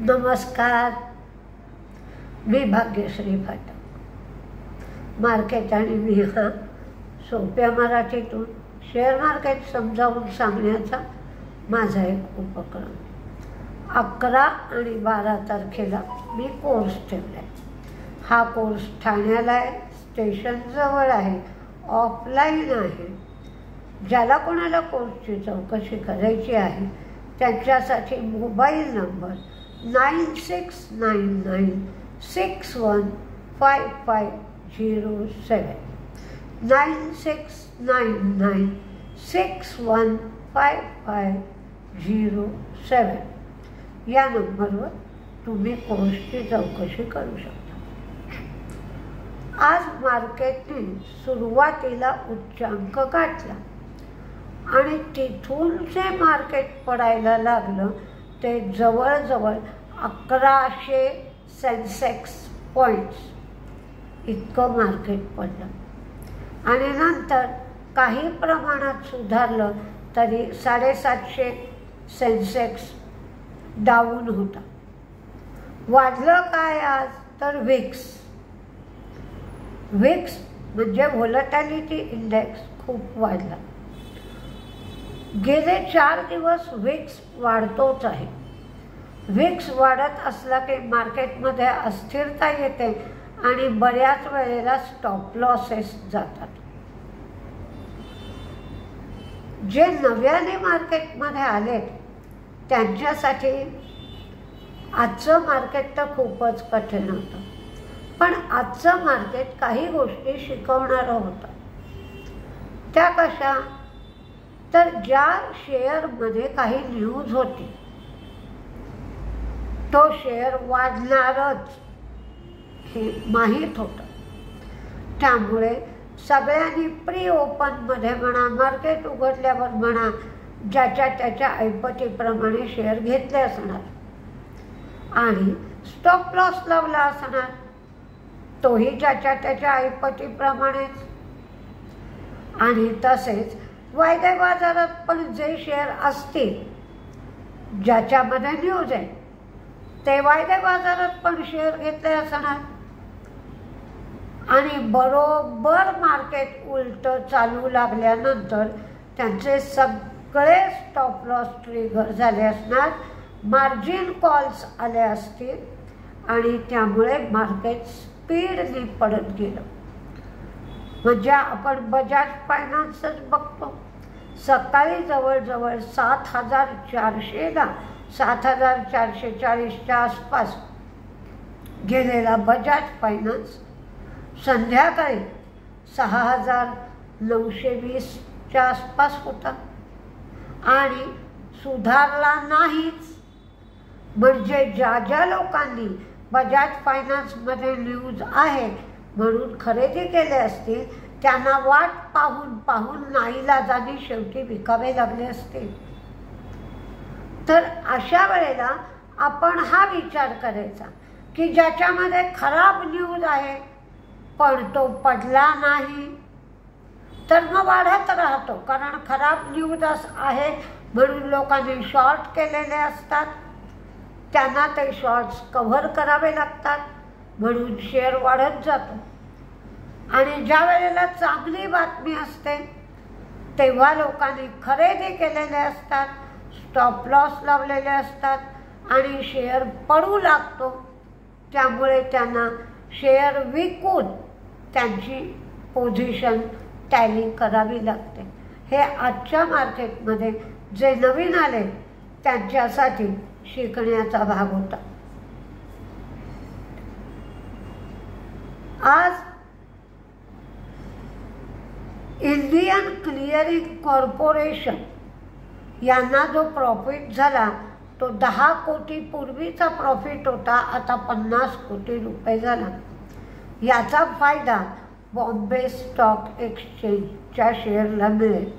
नमस्कार, मी भाग्यश्री फाटक. मार्केट आणि मी हा सोप्या मराठीतून शेअर मार्केट समजावून सांगण्याचा माझा एक उपक्रम. 11 आणि 12 तारखेला मी कोर्स ठेवला आहे. हा कोर्स ठाण्याला आहे, स्टेशनजवळ आहे, ऑफलाईन आहे. ज्याला कोणाला कोर्सची चौकशी करायची आहे त्यांच्यासाठी मोबाईल नंबर 9699615507 9699615507 या नंबरवर तुम्ही कोर्सची चौकशी करू शकता. आज मार्केटने सुरुवातीला उच्चांक गाठला आणि तिथून जे मार्केट पडायला लागलं ते जवळजवळ 1100 सेन्सेक्स पॉईंट्स इतकं मार्केट पडलं आणि नंतर काही प्रमाणात सुधारलं तरी 750 सेन्सेक्स डाऊन होता. वाढलं काय आज तर विक्स म्हणजे व्होलॅटिलिटी इंडेक्स खूप वाढला. गेले 4 दिवस विक्स वाढतोच आहे. विक्स वाढत असला की मार्केटमध्ये अस्थिरता येते आणि बऱ्याच वेळेला स्टॉप लॉसेस जातात. जे नव्याने मार्केटमध्ये आले त्यांच्यासाठी आजचं मार्केट तर खूपच कठीण होतं, पण आजचं मार्केट काही गोष्टी शिकवणारं होतं. त्या कशा तर ज्या शेअरमध्ये काही न्यूज होती तो शेअर वाढणारच हे माहीत होतं. त्यामुळे सगळ्यांनी प्री ओपनमध्ये म्हणा, मार्केट उघडल्यावर म्हणा, ज्याच्या त्याच्या ऐपतीप्रमाणे शेअर घेतले असणार आणि स्टॉप लॉस लावला असणार, तोही ज्याच्या त्याच्या ऐपतीप्रमाणेच. आणि तसेच वायदे बाजारात पण जे शेअर असतील ज्याच्यामध्ये न्यूज आहे ते वायदे बाजारात पण शेअर घेतले असणार आणि बरोबर मार्केट उलट चालू लागल्यानंतर त्यांचे सगळे स्टॉप लॉस ट्रिगर झाले असणार, मार्जिन कॉल्स आले असतील आणि त्यामुळे मार्केट स्पीडने पडत गेलं. म्हणजे आपण बजाज फायनान्सच बघतो. सकाळी जवळजवळ 7400ला 7440च्या आसपास गेलेला बजाज फायनान्स संध्याकाळी 6920च्या आसपास होता आणि सुधारला नाहीच. म्हणजे ज्या लोकांनी बजाज फायनान्समध्ये न्यूज आहे म्हणून खरेदी केले असतील त्यांना वाट पाहून नाईलाजाने शेवटी विकावे लागले असतील. तर अशा वेळेला आपण हा विचार करायचा की ज्याच्यामध्ये खराब न्यूज आहे पण तो पडला नाही तर मग वाढत राहतो, कारण खराब न्यूज आहे म्हणून लोकांनी शॉर्ट केलेले असतात, त्यांना ते शॉर्ट्स कव्हर करावे लागतात म्हणून शेअर वाढत जातो. आणि ज्या वेळेला चांगली बातमी असते तेव्हा लोकांनी खरेदी केलेले असतात, स्टॉप लॉस लावलेले असतात आणि शेअर पडू लागतो. त्यामुळे त्यांना शेअर विकून त्यांची पोझिशन टॅली करावी लागते. हे आजच्या मार्केटमध्ये जे नवीन आले त्यांच्यासाठी शिकण्याचा भाग होता. आज इंडियन क्लिअरिंग कॉर्पोरेशन यांना जो प्रॉफिट झाला तो 10 कोटी पूर्वीचा प्रॉफिट होता, आता 50 कोटी रुपये झाला. याचा फायदा बॉम्बे स्टॉक एक्सचेंजच्या शेअरला मिळेल.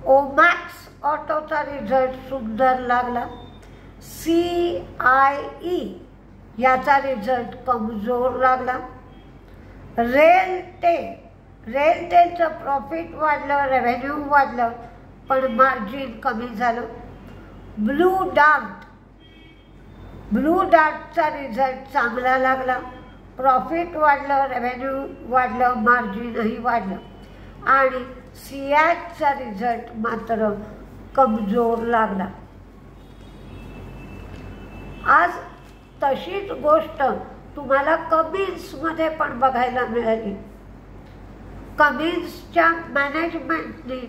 ओमॅक्स ऑटोचा रिझल्ट सुंदर लागला. CIE याचा रिझल्ट कमजोर लागला. रेलटेलचं प्रॉफिट वाढलं, रेव्हेन्यू वाढलं, पण मार्जिन कमी झालं. ब्लू डार्ट ब्लू डार्टचा रिझल्ट चांगला लागला, प्रॉफिट वाढलं, रेव्हेन्यू वाढलं, मार्जिनही वाढलं आणि सिॲटचा रिझल्ट मात्र कमजोर लागला. आज तशीच गोष्ट तुम्हाला कमिन्समध्ये पण बघायला मिळाली. कमिन्सच्या मॅनेजमेंटने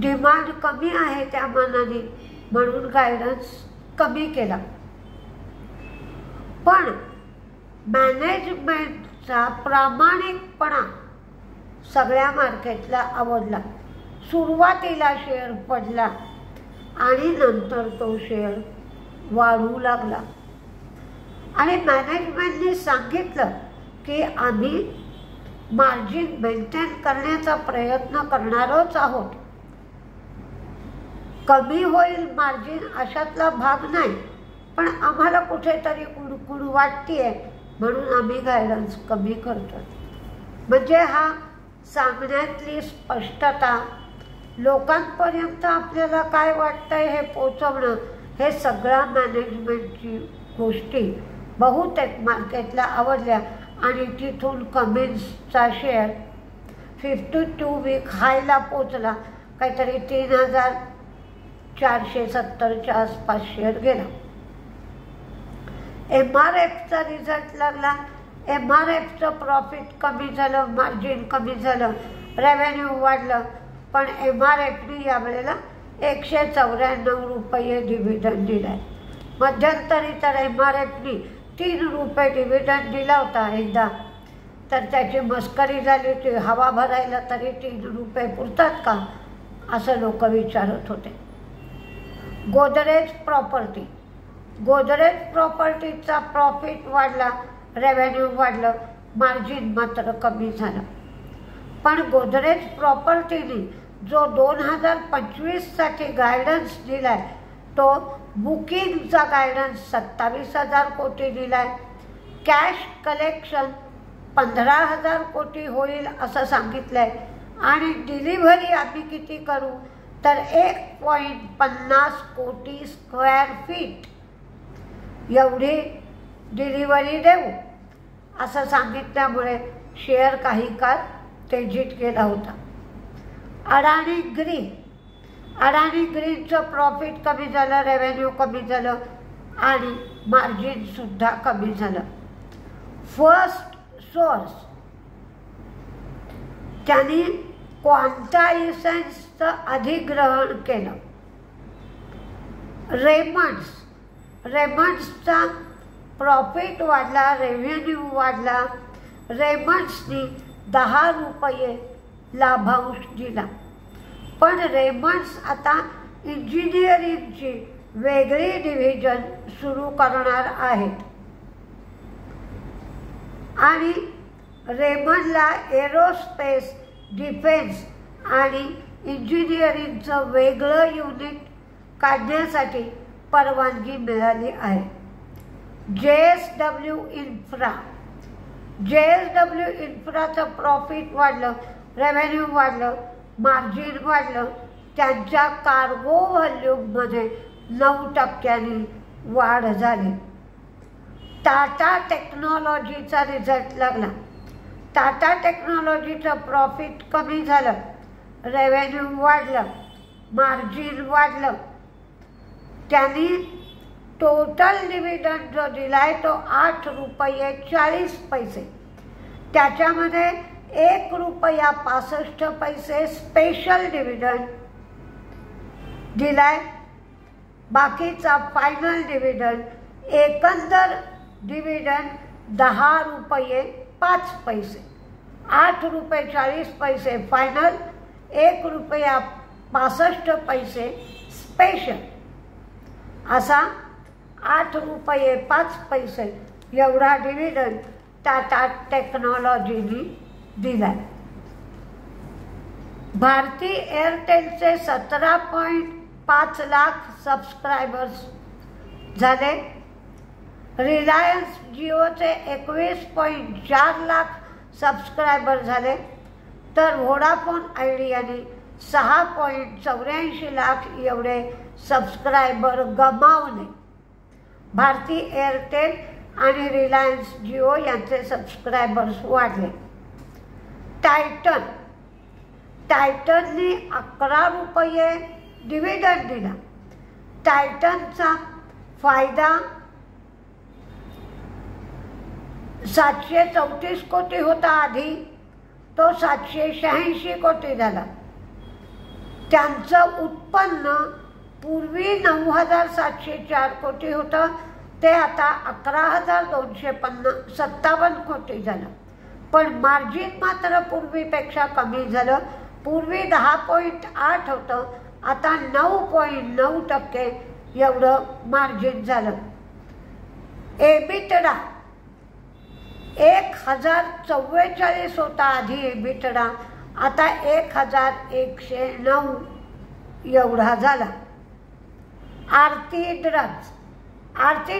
डिमांड कमी आहे त्या मानाने म्हणून गायडन्स कमी केला, पण मॅनेजमेंटचा प्रामाणिकपणा सगळ्या मार्केटला आवडला. सुरुवातीला शेअर पडला आणि नंतर तो शेअर वाढू लागला आणि मॅनेजमेंटने सांगितलं की आम्ही मार्जिन मेंटेन करण्याचा प्रयत्न करणारच आहोत. कमी होईल मार्जिन अशातला भाग नाही, पण आम्हाला कुठेतरी कुणकुण वाटतेय म्हणून आम्ही गायडन्स कमी करतो. म्हणजे हा सांगण्यातली स्पष्टता, लोकांपर्यंत आपल्याला काय वाटतंय हे पोचवणं, हे सगळ्या मॅनेजमेंटची गोष्टी बहुतेक मार्केटला आवडल्या आणि तिथून कमिन्सचा शेअर 52 वीक हायला पोचला. काहीतरी 3,470च्या आसपास शेअर गेला. MRFचा रिझल्ट लागला. MRFचं प्रॉफिट कमी झालं, मार्जिन कमी झालं, रेव्हेन्यू वाढलं, पण MRFने यावेळेला 194 रुपये डिव्हिडंड दिला आहे. मध्यंतरी तर MRFने 3 रुपये डिव्हिडंड दिला होता एकदा, तर त्याची मस्करी झाली होती. हवा भरायला तरी 3 रुपये पुरतात का असं लोक विचारत होते. गोदरेज प्रॉपर्टीचा प्रॉफिट वाढला, रेव्हेन्यू वाढलं, मार्जिन मात्र कमी झालं. पण गोदरेज प्रॉपर्टीने जो 2025साठी गायडन्स दिलाय तो बुकिंगचा गायडन्स 27,000 कोटी दिलाय. कॅश कलेक्शन 15,000 कोटी होईल असं सांगितलंय आणि डिलिव्हरी आम्ही किती करू तर 1.50 कोटी स्क्वेअर फीट एवढी डिलिव्हरी देऊ असं सांगितल्यामुळे शेअर काही काळ तेजीत गेला होता. अडाणी ग्रीनचं प्रॉफिट कमी झालं, रेव्हेन्यू कमी झालं आणि मार्जिनसुद्धा कमी झालं. फर्स्ट सोर्स त्यांनी क्वांटाइसेन्सचं अधिग्रहण केलं. रेमंड्सचा प्रॉफिट वाढला, रेव्हेन्यू वाढला. रेमंड्सनी 10 रुपये लाभांश दिला. पण रेमंड्स आता इंजिनिअरिंगची वेगळी डिव्हिजन सुरू करणार आहेत आणि रेमंडला एरोस्पेस, डिफेन्स आणि इंजिनिअरिंगचं वेगळं युनिट काढण्यासाठी परवानगी मिळाली आहे. JSW इन्फ्राचं प्रॉफिट वाढलं, रेव्हेन्यू वाढलं, मार्जिन वाढलं. त्यांच्या कार्गो व्हॉल्यूममध्ये 9% वाढ झाली. टाटा टेक्नॉलॉजीचा रिझल्ट लागला. टाटा टेक्नॉलॉजीचं प्रॉफिट कमी झालं, रेव्हेन्यू वाढलं, मार्जिन वाढलं. त्यांनी टोटल डिव्हिडंड जो दिलाय तो 8 रुपये 40 पैसे. त्याच्यामध्ये 1 रुपया 65 पैसे स्पेशल डिव्हिडंड दिलाय. बाकीचा फायनल डिव्हिडंड, एकंदर डिव्हिडंड 10 रुपये 5 पैसे. 8 रुपये 40 पैसे फायनल, 1 रुपया 65 पैसे स्पेशल, असा 8 रुपये 5 पैसे एवढा डिव्हिडंड टाटा टेक्नॉलॉजीनी दिला. भारती एअरटेलचे 17.5 लाख सबस्क्रायबर्स झाले. रिलायन्स जिओचे 21.4 लाख सबस्क्रायबर झाले. तर व्होडाफोन आयडियाने 6.84 लाख एवढे सबस्क्रायबर गमावले. भारती एअरटेल आणि रिलायन्स जिओ यांचे सबस्क्रायबर्स वाढले. टायटनने 11 रुपये डिव्हिडंड दिला. टायटनचा फायदा 734 कोटी होता आधी, तो 786 कोटी झाला. त्यांचं उत्पन्न पूर्वी 9,704 कोटी होतं, ते आता 11,257 कोटी झालं. पण मार्जिन मात्र पूर्वीपेक्षा कमी झालं. पूर्वी 10.8 होतं, आता 9.9% एवढं मार्जिन झालं. एबिटडा 1,044 होता आधी एबिटडा, आता 1,109 एवढा झाला. आरती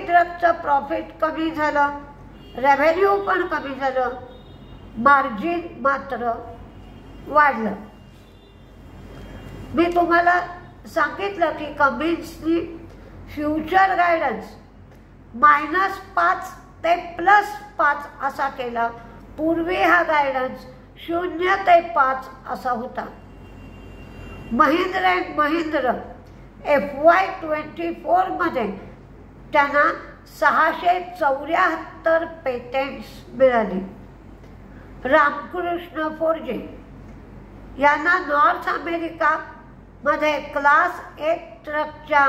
ड्रग्जचं प्रॉफिट कमी झालं, रेव्हेन्यू पण कमी झालं, मार्जिन मात्र वाढलं. मी तुम्हाला सांगितलं की कमिन्सनी फ्युचर गायडन्स -5 ते +5 असा केला. पूर्वी हा गायडन्स 0 ते 5 असा होता. महिंद्र अँड महिंद्र FY24 मध्ये त्यांना 674 पेटेंट्स मिळाली. रामकृष्ण फोर्जे यांना नॉर्थ अमेरिकामध्ये क्लास 1 ट्रकच्या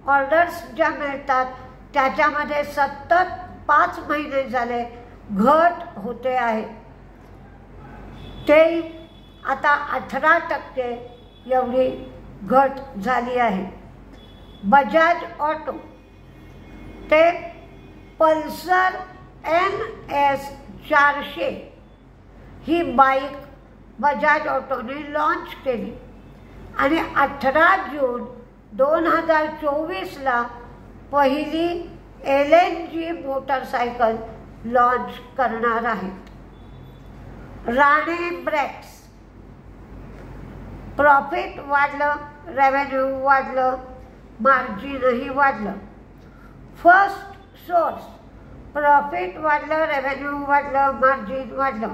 ऑर्डर्स ज्या मिळतात त्याच्यामध्ये सतत 5 महिने झाले घट होते आहे. ते आता 18% एवढी घट झाली आहे. बजाज ऑटो ते पल्सर NS 400 ही बाईक बजाज ऑटोने लॉन्च केली आणि 18 जून 2024ला पहिली LNG मोटरसायकल लॉन्च करणार आहे. राणे ब्रेक्स प्रॉफिट वाढलं, रेव्हेन्यू वाढलं, मार्जिनही वाढलं. फर्स्ट सोर्स प्रॉफिट वाढलं, रेव्हेन्यू वाढलं, मार्जिन वाढलं.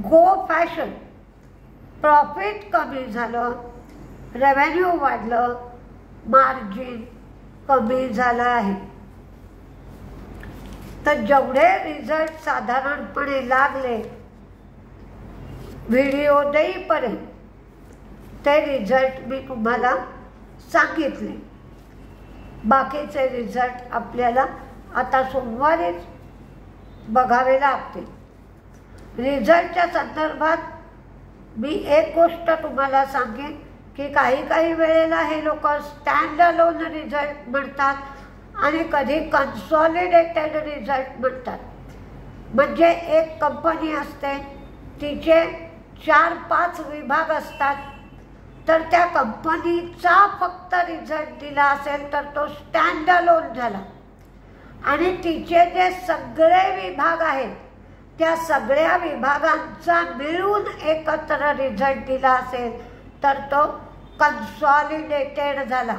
गो फॅशन प्रॉफिट कमी झालं, रेव्हेन्यू वाढलं, मार्जिन कमी झालं आहे. तर जेवढे रिझल्ट साधारणपणे लागले व्हिडिओ देईपर्यंत ते रिझल्ट मी तुम्हाला सांगितले. बाकीचे रिझल्ट आपल्याला आता सोमवारीच बघावे लागतील. रिझल्टच्या संदर्भात मी एक गोष्ट तुम्हाला सांगेन की काही वेळेला हे लोक स्टँड अलोन रिझल्ट म्हणतात आणि कधी कन्सॉलिडेटेड रिझल्ट म्हणतात. म्हणजे एक कंपनी असते, तिचे 4-5 विभाग असतात, तर त्या कंपनीचा फक्त रिझल्ट दिला असेल तर तो स्टँड अलोन झाला. आणि तिचे जे सगळे विभाग आहेत त्या सगळ्या विभागांचा मिळून एकत्र रिझल्ट दिला असेल तर तो कन्सॉलिडेटेड झाला.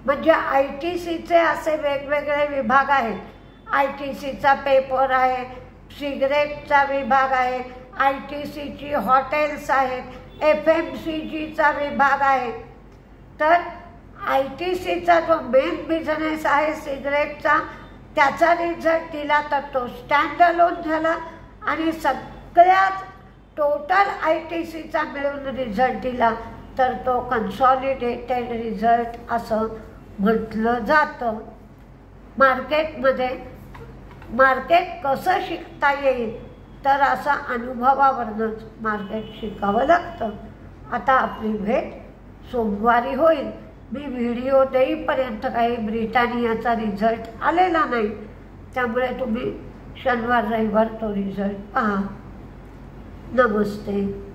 म्हणजे ITCचे असे वेगवेगळे विभाग आहेत. ITCचा पेपर आहे, सिगरेटचा विभाग आहे, ITCची हॉटेल्स आहेत, FMCGचा विभाग आहे. तर ITCचा जो मेन बिझनेस आहे सिगरेटचा, त्याचा रिझल्ट दिला तर तो स्टँड अलोन झाला आणि सगळ्यात टोटल ITCचा मिळून रिझल्ट दिला तर तो कन्सॉलिडेटेड रिझल्ट असं म्हटलं जातं. मार्केट कसं शिकता येईल तर असं अनुभवावरूनच मार्केट शिकावं लागतं. आता आपली भेट सोमवारी होईल. मी व्हिडिओ देईपर्यंत काही ब्रिटानियाचा रिझल्ट आलेला नाही, त्यामुळे तुम्ही शनिवार रविवार तो रिझल्ट पहा. नमस्ते.